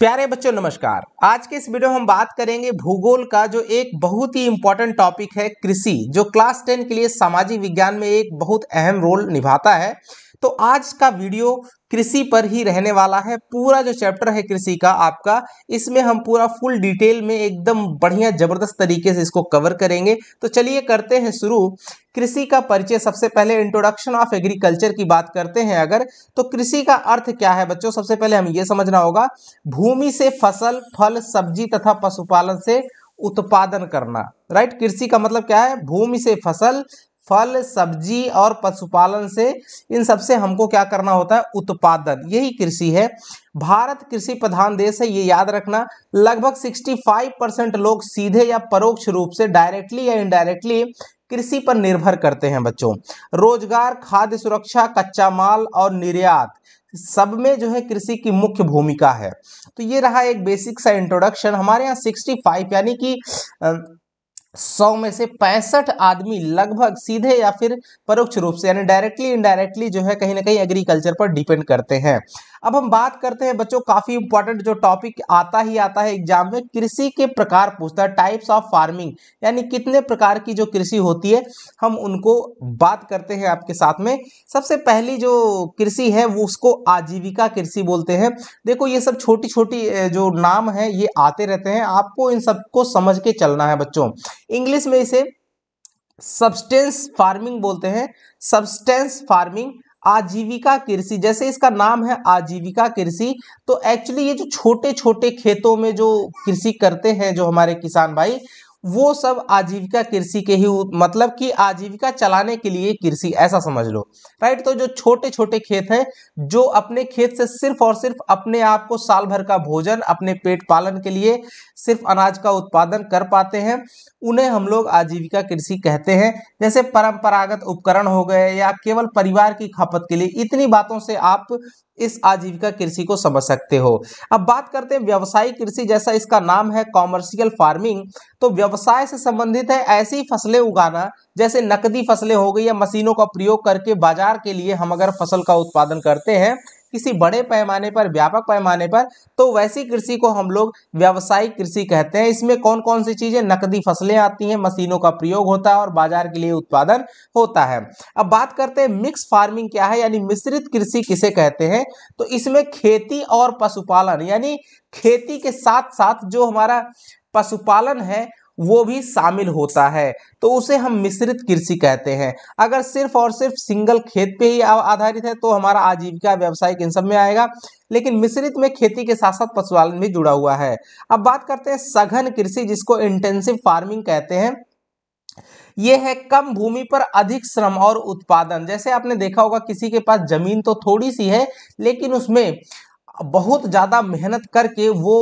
प्यारे बच्चों नमस्कार। आज के इस वीडियो में हम बात करेंगे भूगोल का जो एक बहुत ही इंपॉर्टेंट टॉपिक है कृषि, जो क्लास 10 के लिए सामाजिक विज्ञान में एक बहुत अहम रोल निभाता है। तो आज का वीडियो कृषि पर ही रहने वाला है। पूरा जो चैप्टर है कृषि का आपका, इसमें हम पूरा फुल डिटेल में एकदम बढ़िया जबरदस्त तरीके से इसको कवर करेंगे। तो चलिए करते हैं शुरू। कृषि का परिचय, सबसे पहले इंट्रोडक्शन ऑफ एग्रीकल्चर की बात करते हैं अगर, तो कृषि का अर्थ क्या है बच्चों, सबसे पहले हमें यह समझना होगा। भूमि से फसल, फल, सब्जी तथा पशुपालन से उत्पादन करना। राइट, कृषि का मतलब क्या है? भूमि से फसल, फल, सब्जी और पशुपालन से, इन सब से हमको क्या करना होता है? उत्पादन, यही कृषि है। भारत कृषि प्रधान देश है, ये याद रखना। लगभग 65% लोग सीधे या परोक्ष रूप से, डायरेक्टली या इनडायरेक्टली, कृषि पर निर्भर करते हैं बच्चों। रोजगार, खाद्य सुरक्षा, कच्चा माल और निर्यात, सब में जो है कृषि की मुख्य भूमिका है। तो ये रहा एक बेसिक सा इंट्रोडक्शन। हमारे यहाँ 65 यानी कि 100 में से 65 आदमी लगभग सीधे या फिर परोक्ष रूप से, यानी डायरेक्टली इनडायरेक्टली जो है कहीं ना कहीं एग्रीकल्चर पर डिपेंड करते हैं। अब हम बात करते हैं बच्चों, काफी इंपॉर्टेंट जो टॉपिक आता ही आता है एग्जाम में, कृषि के प्रकार पूछता है, टाइप्स ऑफ फार्मिंग, यानी कितने प्रकार की जो कृषि होती है, हम उनको बात करते हैं आपके साथ में। सबसे पहली जो कृषि है वो उसको आजीविका कृषि बोलते हैं। देखो ये सब छोटी छोटी जो नाम है ये आते रहते हैं, आपको इन सबको समझ के चलना है बच्चों। इंग्लिश में इसे सब्सटेंस फार्मिंग बोलते हैं, सब्सटेंस फार्मिंग, आजीविका कृषि। जैसे इसका नाम है आजीविका कृषि, तो एक्चुअली ये जो छोटे छोटे खेतों में जो कृषि करते हैं जो हमारे किसान भाई, वो सब आजीविका कृषि के ही, मतलब कि आजीविका चलाने के लिए कृषि, ऐसा समझ लो। राइट, तो जो छोटे छोटे खेत हैं, जो अपने खेत से सिर्फ और सिर्फ अपने आप को साल भर का भोजन, अपने पेट पालन के लिए सिर्फ अनाज का उत्पादन कर पाते हैं, उन्हें हम लोग आजीविका कृषि कहते हैं। जैसे परंपरागत उपकरण हो गए या केवल परिवार की खपत के लिए, इतनी बातों से आप इस आजीविका कृषि को समझ सकते हो। अब बात करते हैं व्यवसायिक कृषि, जैसा इसका नाम है कॉमर्शियल फार्मिंग। तो व्यवसाय से संबंधित है ऐसी फसलें उगाना, जैसे नकदी फसलें हो गई, या मशीनों का प्रयोग करके बाजार के लिए हम अगर फसल का उत्पादन करते हैं किसी बड़े पैमाने पर, व्यापक पैमाने पर, तो वैसी कृषि को हम लोग व्यावसायिक कृषि कहते हैं। इसमें कौन कौन सी चीजें, नकदी फसलें आती हैं, मशीनों का प्रयोग होता है और बाजार के लिए उत्पादन होता है। अब बात करते हैं मिक्स फार्मिंग क्या है, यानी मिश्रित कृषि किसे कहते हैं। तो इसमें खेती और पशुपालन, यानी खेती के साथ साथ जो हमारा पशुपालन है वो भी शामिल होता है, तो उसे हम मिश्रित कृषि कहते हैं। अगर सिर्फ और सिर्फ सिंगल खेत पे ही आधारित है तो हमारा आजीविका, व्यवसायिक, इन सब में आएगा, लेकिन मिश्रित में खेती के साथ साथ पशुपालन भी जुड़ा हुआ है। अब बात करते हैं सघन कृषि, जिसको इंटेंसिव फार्मिंग कहते हैं। ये है कम भूमि पर अधिक श्रम और उत्पादन। जैसे आपने देखा होगा किसी के पास जमीन तो थोड़ी सी है, लेकिन उसमें बहुत ज्यादा मेहनत करके वो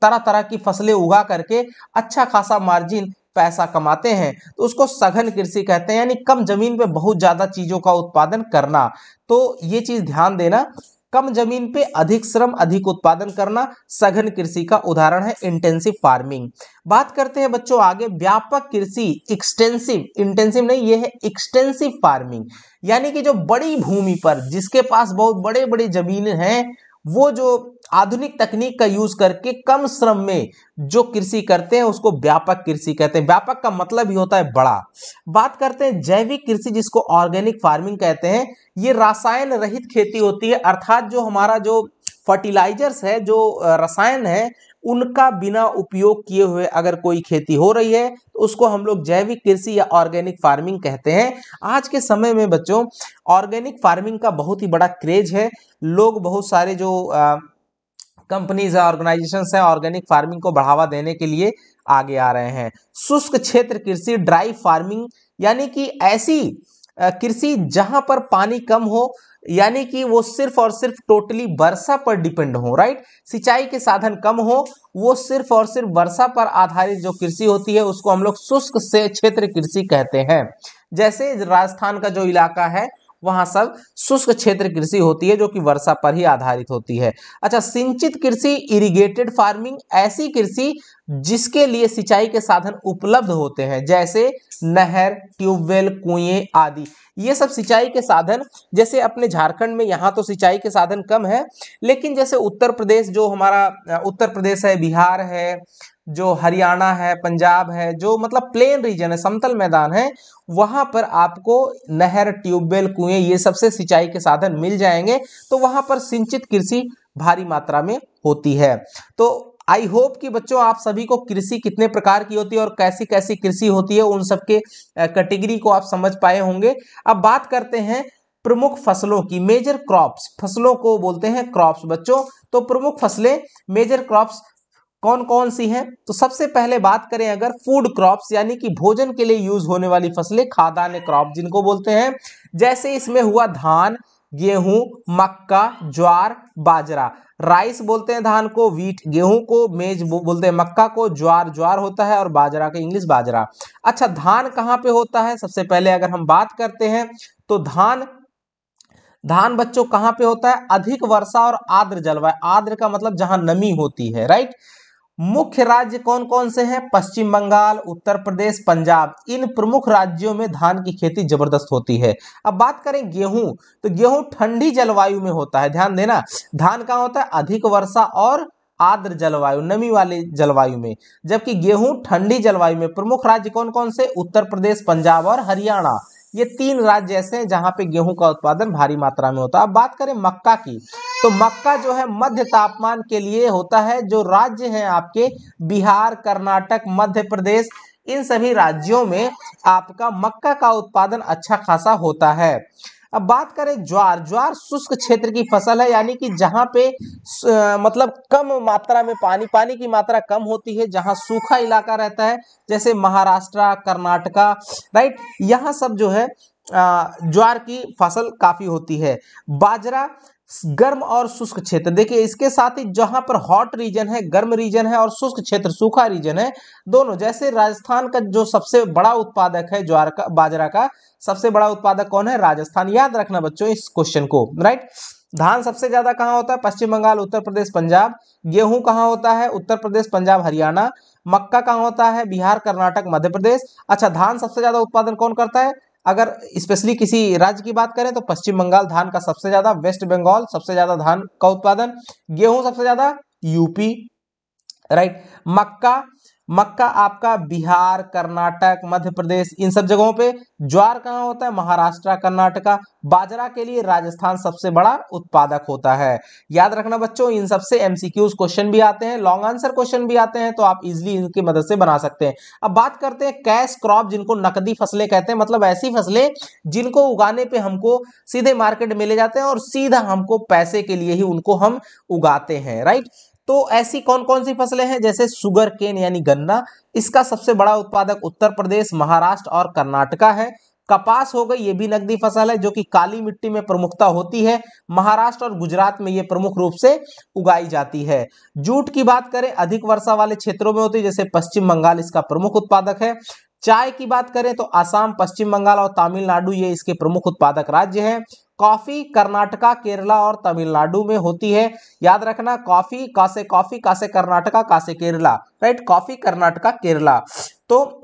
तरह तरह की फसलें उगा करके अच्छा खासा मार्जिन, पैसा कमाते हैं, तो उसको सघन कृषि कहते हैं, यानी कम जमीन पे बहुत ज्यादा चीजों का उत्पादन करना। तो ये चीज ध्यान देना, कम जमीन पे अधिक श्रम, अधिक उत्पादन करना, सघन कृषि का उदाहरण है इंटेंसिव फार्मिंग। बात करते हैं बच्चों आगे व्यापक कृषि, एक्सटेंसिव, इंटेंसिव नहीं, ये है एक्सटेंसिव फार्मिंग, यानी कि जो बड़ी भूमि पर, जिसके पास बहुत बड़े बड़े जमीनें हैं, वो जो आधुनिक तकनीक का यूज करके कम श्रम में जो कृषि करते हैं उसको व्यापक कृषि कहते हैं। व्यापक का मतलब ही होता है बड़ा। बात करते हैं जैविक कृषि, जिसको ऑर्गेनिक फार्मिंग कहते हैं। ये रसायन रहित खेती होती है, अर्थात जो हमारा जो फर्टिलाइजर्स है, जो रसायन है, उनका बिना उपयोग किए हुए अगर कोई खेती हो रही है तो उसको हम लोग जैविक कृषि या ऑर्गेनिक फार्मिंग कहते हैं। आज के समय में बच्चों ऑर्गेनिक फार्मिंग का बहुत ही बड़ा क्रेज है। लोग, बहुत सारे जो कंपनीज है, ऑर्गेनाइजेशंस है, ऑर्गेनिक फार्मिंग को बढ़ावा देने के लिए आगे आ रहे हैं। शुष्क क्षेत्र कृषि, ड्राई फार्मिंग, यानी कि ऐसी कृषि जहां पर पानी कम हो, यानी कि वो सिर्फ और सिर्फ टोटली वर्षा पर डिपेंड हो। राइट, सिंचाई के साधन कम हो, वो सिर्फ और सिर्फ वर्षा पर आधारित जो कृषि होती है उसको हम लोग शुष्क से क्षेत्र कृषि कहते हैं। जैसे राजस्थान का जो इलाका है वहां सब शुष्क क्षेत्र कृषि होती है, जो कि वर्षा पर ही आधारित होती है। अच्छा, सिंचित कृषि, इरिगेटेड फार्मिंग, ऐसी कृषि जिसके लिए सिंचाई के साधन उपलब्ध होते हैं, जैसे नहर, ट्यूबवेल, कुएं आदि। ये सब सिंचाई के साधन, जैसे अपने झारखंड में यहाँ तो सिंचाई के साधन कम है, लेकिन जैसे उत्तर प्रदेश, जो हमारा उत्तर प्रदेश है, बिहार है, जो हरियाणा है, पंजाब है, जो मतलब प्लेन रीजन है, समतल मैदान है, वहां पर आपको नहर, ट्यूबवेल, कुएं ये सबसे सिंचाई के साधन मिल जाएंगे। तो वहां पर सिंचित कृषि भारी मात्रा में होती है। तो आई होप कि बच्चों आप सभी को कृषि कितने प्रकार की होती है और कैसी कैसी कृषि होती है उन सबके कैटेगरी को आप समझ पाए होंगे। अब बात करते हैं प्रमुख फसलों की, मेजर क्रॉप्स, फसलों को बोलते हैं क्रॉप्स बच्चों। तो प्रमुख फसलें, मेजर क्रॉप्स कौन कौन सी हैं? तो सबसे पहले बात करें अगर फूड क्रॉप्स, यानी कि भोजन के लिए यूज होने वाली फसलें, खाद्यान्न क्रॉप जिनको बोलते हैं, जैसे इसमें हुआ धान, गेहूं, मक्का, ज्वार, बाजरा। राइस बोलते हैं धान को, व्हीट गेहूं को, मेज बोलते हैं मक्का को, ज्वार ज्वार होता है और बाजरा का इंग्लिश बाजरा। अच्छा, धान कहाँ पे होता है? सबसे पहले अगर हम बात करते हैं तो धान बच्चों कहाँ पे होता है? अधिक वर्षा और आर्द्र जलवायु, आर्द्र का मतलब जहां नमी होती है, राइट। मुख्य राज्य कौन कौन से हैं? पश्चिम बंगाल, उत्तर प्रदेश, पंजाब। इन प्रमुख राज्यों में धान की खेती जबरदस्त होती है। अब बात करें गेहूं, तो गेहूं ठंडी जलवायु में होता है, ध्यान देना। धान कहाँ होता है? अधिक वर्षा और आर्द्र जलवायु, नमी वाली जलवायु में, जबकि गेहूं ठंडी जलवायु में। प्रमुख राज्य कौन कौन से? उत्तर प्रदेश, पंजाब और हरियाणा। ये 3 राज्य ऐसे हैं जहां पे गेहूं का उत्पादन भारी मात्रा में होता है। अब बात करें मक्का की, तो मक्का जो है मध्य तापमान के लिए होता है। जो राज्य हैं आपके बिहार, कर्नाटक, मध्य प्रदेश, इन सभी राज्यों में आपका मक्का का उत्पादन अच्छा खासा होता है। अब बात करें ज्वार, ज्वार शुष्क क्षेत्र की फसल है, यानी कि जहां पे मतलब कम मात्रा में पानी की मात्रा कम होती है, जहां सूखा इलाका रहता है, जैसे महाराष्ट्र, कर्नाटका, राइट, यहाँ सब जो है ज्वार की फसल काफी होती है। बाजरा गर्म और शुष्क क्षेत्र, देखिए इसके साथ ही जहां पर हॉट रीजन है, गर्म रीजन है, और शुष्क क्षेत्र, सूखा रीजन है, दोनों। जैसे राजस्थान का जो सबसे बड़ा उत्पादक है ज्वार का, बाजरा का सबसे बड़ा उत्पादक कौन है? राजस्थान। याद रखना बच्चों इस क्वेश्चन को, राइट। धान सबसे ज्यादा कहां होता है? पश्चिम बंगाल, उत्तर प्रदेश, पंजाब। गेहूं कहां होता है? उत्तर प्रदेश, पंजाब, हरियाणा। मक्का कहां होता है? बिहार, कर्नाटक, मध्य प्रदेश। अच्छा, धान सबसे ज्यादा उत्पादन कौन करता है? अगर स्पेशली किसी राज्य की बात करें तो पश्चिम बंगाल धान का सबसे ज्यादा, वेस्ट बंगाल सबसे ज्यादा धान का उत्पादन, गेहूं सबसे ज्यादा यूपी, राइट। मक्का, मक्का आपका बिहार, कर्नाटक, मध्य प्रदेश, इन सब जगहों पे। ज्वार कहाँ होता है? महाराष्ट्र, कर्नाटका। बाजरा के लिए राजस्थान सबसे बड़ा उत्पादक होता है। याद रखना बच्चों, इन सबसे एमसीक्यूज क्वेश्चन भी आते हैं, लॉन्ग आंसर क्वेश्चन भी आते हैं, तो आप इजीली इनकी मदद से बना सकते हैं। अब बात करते हैं कैश क्रॉप, जिनको नकदी फसलें कहते हैं, मतलब ऐसी फसलें जिनको उगाने पे हमको सीधे मार्केट में ले जाते हैं और सीधा हमको पैसे के लिए ही उनको हम उगाते हैं, राइट। तो ऐसी कौन कौन सी फसलें हैं? जैसे शुगर केन यानी गन्ना, इसका सबसे बड़ा उत्पादक उत्तर प्रदेश, महाराष्ट्र और कर्नाटका है। कपास हो गई, ये भी नकदी फसल है जो कि काली मिट्टी में प्रमुखता होती है। महाराष्ट्र और गुजरात में ये प्रमुख रूप से उगाई जाती है। जूट की बात करें, अधिक वर्षा वाले क्षेत्रों में होती है, जैसे पश्चिम बंगाल इसका प्रमुख उत्पादक है। चाय की बात करें तो असम, पश्चिम बंगाल और तमिलनाडु ये इसके प्रमुख उत्पादक राज्य हैं। कॉफी कर्नाटका, केरला और तमिलनाडु में होती है। याद रखना, कॉफी का से कर्नाटका, का से केरला, राइट। कॉफी कर्नाटका, केरला। तो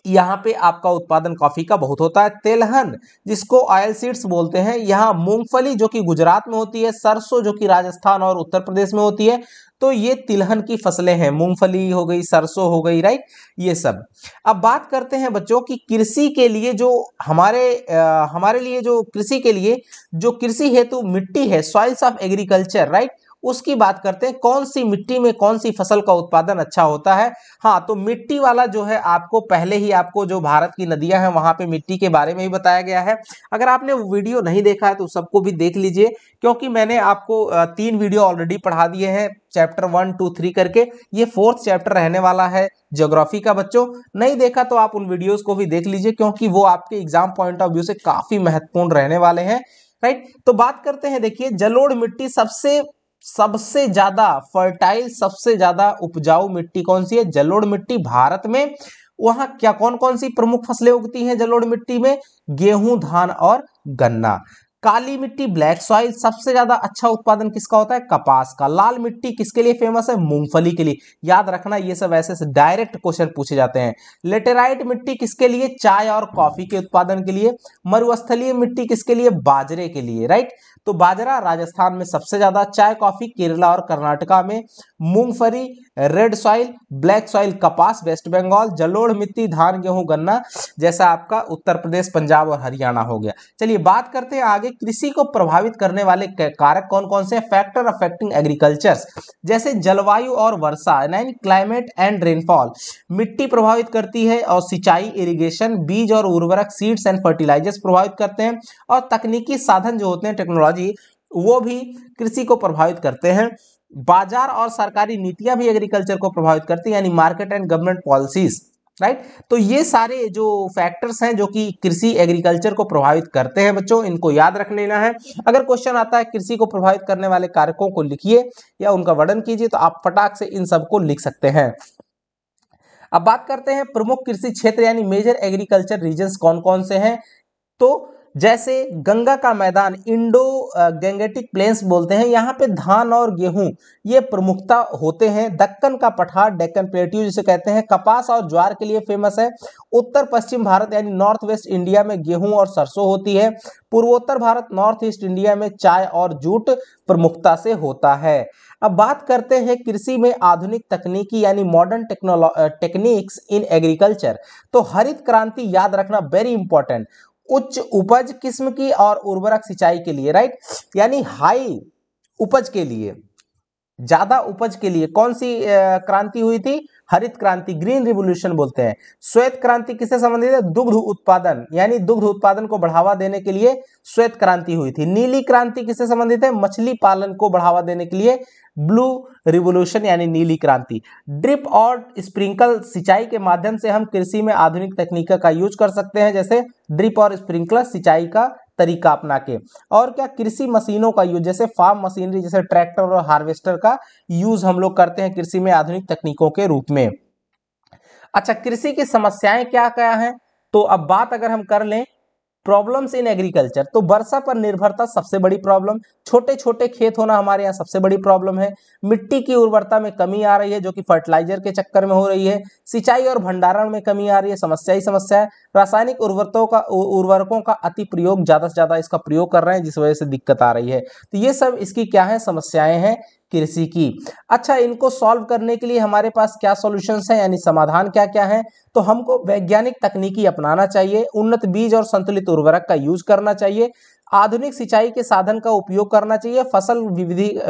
यहाँ पे आपका उत्पादन कॉफी का बहुत होता है। तेलहन, जिसको ऑयल सीड्स बोलते हैं, यहाँ मूंगफली जो कि गुजरात में होती है, सरसों जो कि राजस्थान और उत्तर प्रदेश में होती है। तो ये तिलहन की फसलें हैं, मूंगफली हो गई, सरसों हो गई, राइट, ये सब। अब बात करते हैं बच्चों की कृषि के लिए जो हमारे लिए जो कृषि के लिए जो कृषि हेतु मिट्टी है, सॉइल्स ऑफ एग्रीकल्चर, राइट, उसकी बात करते हैं। कौन सी मिट्टी में कौन सी फसल का उत्पादन अच्छा होता है? हाँ, तो मिट्टी वाला जो है आपको पहले ही आपको जो भारत की नदियां हैं वहां पे मिट्टी के बारे में ही बताया गया है। अगर आपने वो वीडियो नहीं देखा है तो सबको भी देख लीजिए, क्योंकि मैंने आपको 3 वीडियो ऑलरेडी पढ़ा दिए हैं, चैप्टर 1, 2, 3 करके। ये 4th चैप्टर रहने वाला है ज्योग्राफी का। बच्चों नहीं देखा तो आप उन वीडियोस को भी देख लीजिए, क्योंकि वो आपके एग्जाम पॉइंट ऑफ व्यू से काफी महत्वपूर्ण रहने वाले हैं, राइट। तो बात करते हैं, देखिए जलोढ़ मिट्टी सबसे ज्यादा फर्टाइल, सबसे ज्यादा उपजाऊ मिट्टी कौन सी है? जलोढ़ मिट्टी भारत में। वहां क्या कौन कौन सी प्रमुख फसलें उगती हैं जलोढ़ मिट्टी में? गेहूं, धान और गन्ना। काली मिट्टी ब्लैक सॉइल, सबसे ज्यादा अच्छा उत्पादन किसका होता है? कपास का। लाल मिट्टी किसके लिए फेमस है? मूंगफली के लिए। याद रखना ये सब ऐसे डायरेक्ट क्वेश्चन पूछे जाते हैं। लेटेराइट मिट्टी किसके लिए? चाय और कॉफी के उत्पादन के लिए। मरुस्थलीय मिट्टी किसके लिए? बाजरे के लिए, राइट। तो बाजरा राजस्थान में सबसे ज्यादा, चाय कॉफी केरला और कर्नाटका में, मूंगफली रेड सॉइल, ब्लैक सॉइल कपास वेस्ट बंगाल, जलोढ़ मिट्टी धान गेहूं गन्ना जैसा आपका उत्तर प्रदेश पंजाब और हरियाणा हो गया। चलिए बात करते हैं आगे, कृषि को प्रभावित करने वाले कारक कौन कौन से? फैक्टर अफेक्टिंग एग्रीकल्चर, जैसे जलवायु और वर्षा यानी क्लाइमेट एंड रेनफॉल, मिट्टी प्रभावित करती है, और सिंचाई इरिगेशन, बीज और उर्वरक सीड्स एंड फर्टिलाइजर्स प्रभावित करते हैं, और तकनीकी साधन जो होते हैं टेक्नोलॉजी वो भी कृषि को प्रभावित करते हैं। बाजार और सरकारी नीतियां भी एग्रीकल्चर को प्रभावित करती है, यानी market and government policies, right. तो ये सारे जो फैक्टर्स हैं जो कि कृषि एग्रीकल्चर को प्रभावित करते हैं बच्चों, इनको याद रख लेना है। अगर क्वेश्चन आता है कृषि को प्रभावित करने वाले कारकों को लिखिए या उनका वर्णन कीजिए, तो आप फटाक से इन सबको लिख सकते हैं। अब बात करते हैं प्रमुख कृषि क्षेत्र यानी मेजर एग्रीकल्चर रीजन्स कौन कौन से हैं। तो जैसे गंगा का मैदान, इंडो गैंगेटिक प्लेन्स बोलते हैं, यहाँ पे धान और गेहूं ये प्रमुखता होते हैं। दक्कन का पठार, डेक्कन प्लेट्यू जिसे कहते हैं, कपास और ज्वार के लिए फेमस है। उत्तर पश्चिम भारत यानी नॉर्थ वेस्ट इंडिया में गेहूं और सरसों होती है। पूर्वोत्तर भारत नॉर्थ ईस्ट इंडिया में चाय और जूट प्रमुखता से होता है। अब बात करते हैं कृषि में आधुनिक तकनीकी यानी मॉडर्न टेक्निक्स इन एग्रीकल्चर। तो हरित क्रांति याद रखना, वेरी इंपॉर्टेंट। उच्च उपज किस्म की और उर्वरक सिंचाई के लिए, राइट, यानी हाई उपज के लिए, ज्यादा उपज के लिए कौन सी क्रांति हुई थी? हरित क्रांति, ग्रीन रिवोल्यूशन बोलते हैं। श्वेत क्रांति किससे संबंधित है? दुग्ध उत्पादन, यानी दुग्ध उत्पादन को बढ़ावा देने के लिए श्वेत क्रांति हुई थी। नीली क्रांति किससे संबंधित है? मछली पालन को बढ़ावा देने के लिए ब्लू रिवोल्यूशन यानी नीली क्रांति। ड्रिप और स्प्रिंकल सिंचाई के माध्यम से हम कृषि में आधुनिक तकनीक का यूज कर सकते हैं, जैसे ड्रिप और स्प्रिंकलर सिंचाई का तरीका अपना के। और क्या? कृषि मशीनों का यूज, जैसे फार्म मशीनरी, जैसे ट्रैक्टर और हार्वेस्टर का यूज हम लोग करते हैं कृषि में आधुनिक तकनीकों के रूप में। अच्छा, कृषि की समस्याएं क्या क्या हैं? तो अब बात अगर हम कर लें प्रॉब्लम्स इन एग्रीकल्चर, तो वर्षा पर निर्भरता सबसे बड़ी प्रॉब्लम, छोटे छोटे खेत होना हमारे यहाँ सबसे बड़ी प्रॉब्लम है। मिट्टी की उर्वरता में कमी आ रही है जो कि फर्टिलाइजर के चक्कर में हो रही है। सिंचाई और भंडारण में कमी आ रही है, समस्या ही समस्या है। रासायनिक उर्वरकों का अति प्रयोग, ज्यादा से ज्यादा इसका प्रयोग कर रहे हैं जिस वजह से दिक्कत आ रही है। तो ये सब इसकी क्या है? समस्याएं हैं कृषि की। अच्छा, इनको सॉल्व करने के लिए हमारे पास क्या सॉल्यूशंस हैं, यानी समाधान क्या क्या है? तो हमको वैज्ञानिक तकनीकी अपनाना चाहिए, उन्नत बीज और संतुलित उर्वरक का यूज करना चाहिए, आधुनिक सिंचाई के साधन का उपयोग करना चाहिए, फसल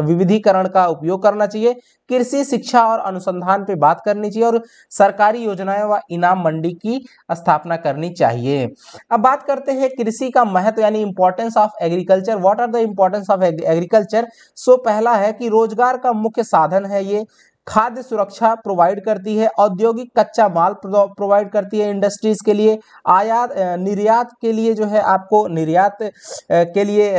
विविधीकरण का उपयोग करना चाहिए, कृषि शिक्षा और अनुसंधान पे बात करनी चाहिए, और सरकारी योजनाएं व इनाम मंडी की स्थापना करनी चाहिए। अब बात करते हैं कृषि का महत्व यानी importance of agriculture. What are the importance of agriculture? So पहला है कि रोजगार का मुख्य साधन है ये, खाद्य सुरक्षा प्रोवाइड करती है, औद्योगिक कच्चा माल प्रोवाइड करती है इंडस्ट्रीज के लिए, आयात निर्यात के लिए जो है आपको निर्यात के लिए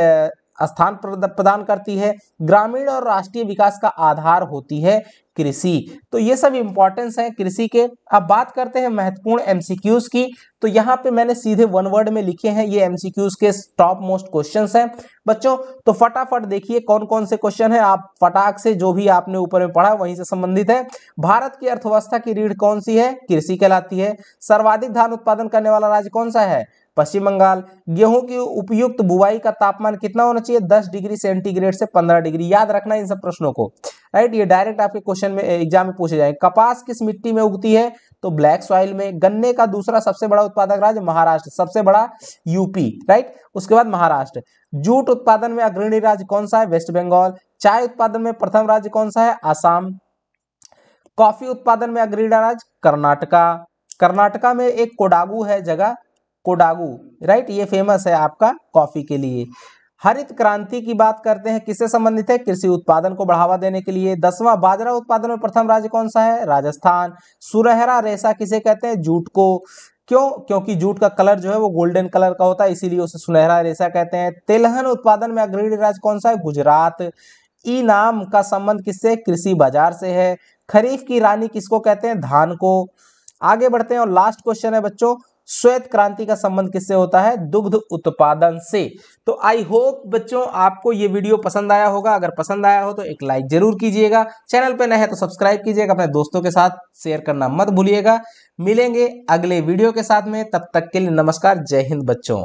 स्थान प्रदान करती है, ग्रामीण और राष्ट्रीय विकास का आधार होती है कृषि। तो ये सब इंपॉर्टेंस है कृषि के। अब बात करते हैं महत्वपूर्ण एमसीक्यूज की। तो यहाँ पे मैंने सीधे वन वर्ड में लिखे हैं, ये एमसीक्यूज के टॉप मोस्ट क्वेश्चंस हैं बच्चों। तो फटाफट देखिए कौन कौन से क्वेश्चन है, आप फटाक से जो भी आपने ऊपर में पढ़ा वहीं से संबंधित है। भारत की अर्थव्यवस्था की रीढ़ कौन सी है? कृषि कहलाती है। सर्वाधिक धान उत्पादन करने वाला राज्य कौन सा है? पश्चिम बंगाल। गेहूं की उपयुक्त बुवाई का तापमान कितना होना चाहिए? 10 डिग्री सेंटीग्रेड से 15 डिग्री। याद रखना इन सब प्रश्नों को, राइट, ये डायरेक्ट आपके क्वेश्चन में एग्जाम में पूछे जाएंगे। कपास किस मिट्टी में उगती है? तो ब्लैक सॉइल में। गन्ने का दूसरा सबसे बड़ा उत्पादक राज्य महाराष्ट्र, सबसे बड़ा यूपी, राइट, उसके बाद महाराष्ट्र। जूट उत्पादन में अग्रणी राज्य कौन सा है? वेस्ट बंगाल। चाय उत्पादन में प्रथम राज्य कौन सा है? आसाम। कॉफी उत्पादन में अग्रणी राज्य कर्नाटका। कर्नाटका में एक कोडागू है जगह, कोडागू, राइट, ये फेमस है आपका कॉफी के लिए। हरित क्रांति की बात करते हैं, किससे संबंधित है? कृषि उत्पादन को बढ़ावा देने के लिए। 10वां, बाजरा उत्पादन में प्रथम राज्य कौन सा है? राजस्थान। सुनहरा रेशा किसे कहते हैं? जूट को। क्यों? क्योंकि जूट का कलर जो है वो गोल्डन कलर का होता है, इसीलिए उसे सुनहरा रेशा कहते हैं। तिलहन उत्पादन में अग्रणी राज्य कौन सा है? गुजरात। ई नाम का संबंध किससे? कृषि बाजार से है। खरीफ की रानी किसको कहते हैं? धान को। आगे बढ़ते हैं और लास्ट क्वेश्चन है बच्चों, श्वेत क्रांति का संबंध किससे होता है? दुग्ध उत्पादन से। तो आई होप बच्चों आपको ये वीडियो पसंद आया होगा। अगर पसंद आया हो तो एक लाइक जरूर कीजिएगा, चैनल पे नए हैं तो सब्सक्राइब कीजिएगा, अपने दोस्तों के साथ शेयर करना मत भूलिएगा। मिलेंगे अगले वीडियो के साथ में, तब तक के लिए नमस्कार, जय हिंद बच्चों।